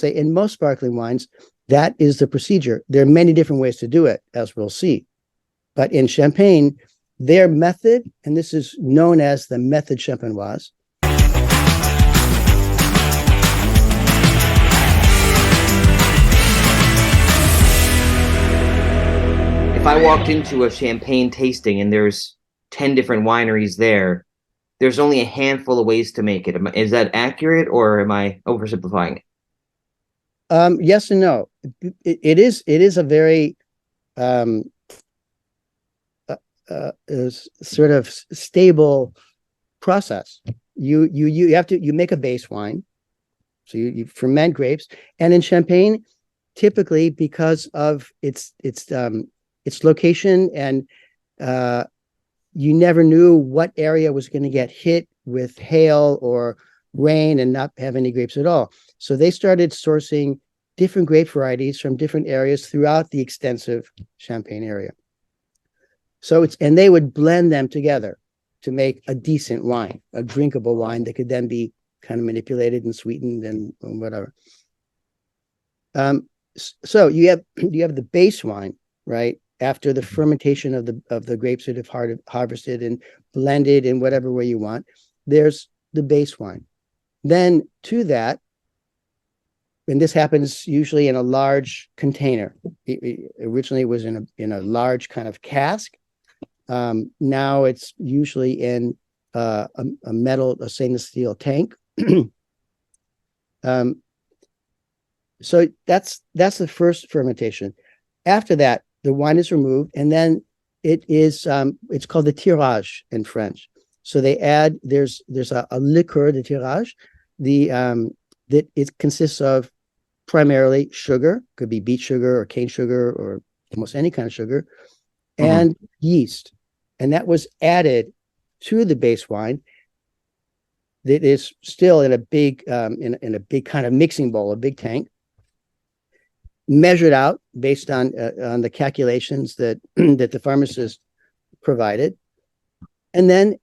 say in most sparkling wines, that is the procedure. There are many different ways to do it, as we'll see. But in Champagne, their method, and this is known as the method champenoise. If I walked into a champagne tasting and there's 10 different wineries there, there's only a handful of ways to make it. Is that accurate, or am I oversimplifying it? Yes and no. It is a very sort of stable process. You have to make a base wine, so you ferment grapes, and in Champagne, typically because of its location, and you never knew what area was going to get hit with hail or rain and not have any grapes at all. So they started sourcing different grape varieties from different areas throughout the extensive Champagne area. So and they would blend them together to make a decent wine, a drinkable wine that could then be kind of manipulated and sweetened and whatever. So you have the base wine, right? After the fermentation of the grapes that have harvested and blended in whatever way you want, there's the base wine. Then to that, and this happens usually in a large container. Originally, it was in a large kind of cask. Now it's usually in a stainless steel tank. So that's the first fermentation. After that, the wine is removed, and then it's called the tirage in French. So they add there's a liqueur de tirage, that it consists of primarily sugar, could be beet sugar or cane sugar or almost any kind of sugar, and yeast, and that was added to the base wine. That is still in a big in a big kind of mixing bowl, a big tank, measured out based on the calculations that that the pharmacist provided, and then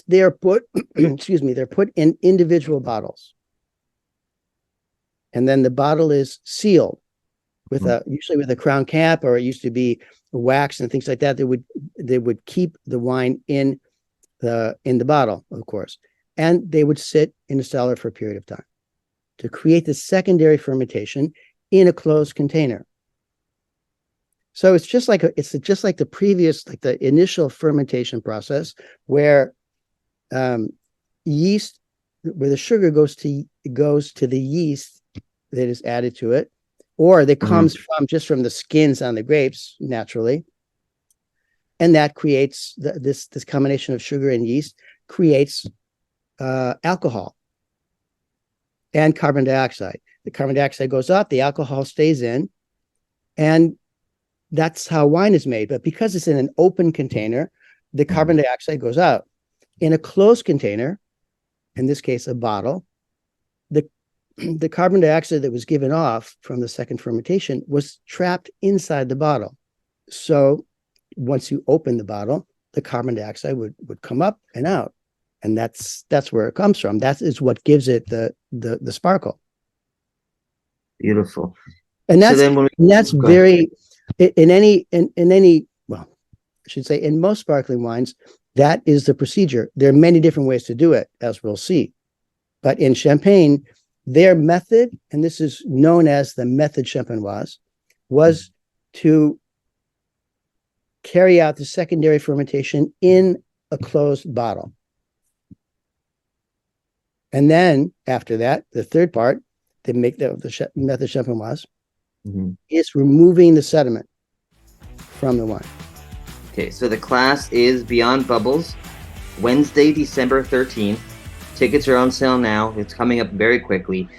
they're put they're put in individual bottles, and then the bottle is sealed with usually with a crown cap, or it used to be wax and things like that. They would keep the wine in the bottle, of course, and they would sit in the cellar for a period of time to create the secondary fermentation in a closed container. So it's just like the previous, like the initial fermentation process, where yeast, where the sugar goes to the yeast that is added to it, or that comes from the skins on the grapes naturally, and that creates this combination of sugar and yeast creates alcohol and carbon dioxide. The carbon dioxide goes up, the alcohol stays in, and that's how wine is made. But because it's in an open container, the carbon dioxide goes out. In a closed container, in this case, a bottle, the carbon dioxide that was given off from the second fermentation was trapped inside the bottle. So once you open the bottle, the carbon dioxide would come up and out. And that's where it comes from. That is what gives it the sparkle. Beautiful. And that's very in any well, I should say in most sparkling wines, that is the procedure. There are many different ways to do it, as we'll see. But in Champagne, their method, and this is known as the method champenoise, was to carry out the secondary fermentation in a closed bottle. And then after that, the third part, they make the method champenoise, is removing the sediment from the wine. Okay, so the class is Beyond Bubbles, Wednesday, December 13th. Tickets are on sale now. It's coming up very quickly.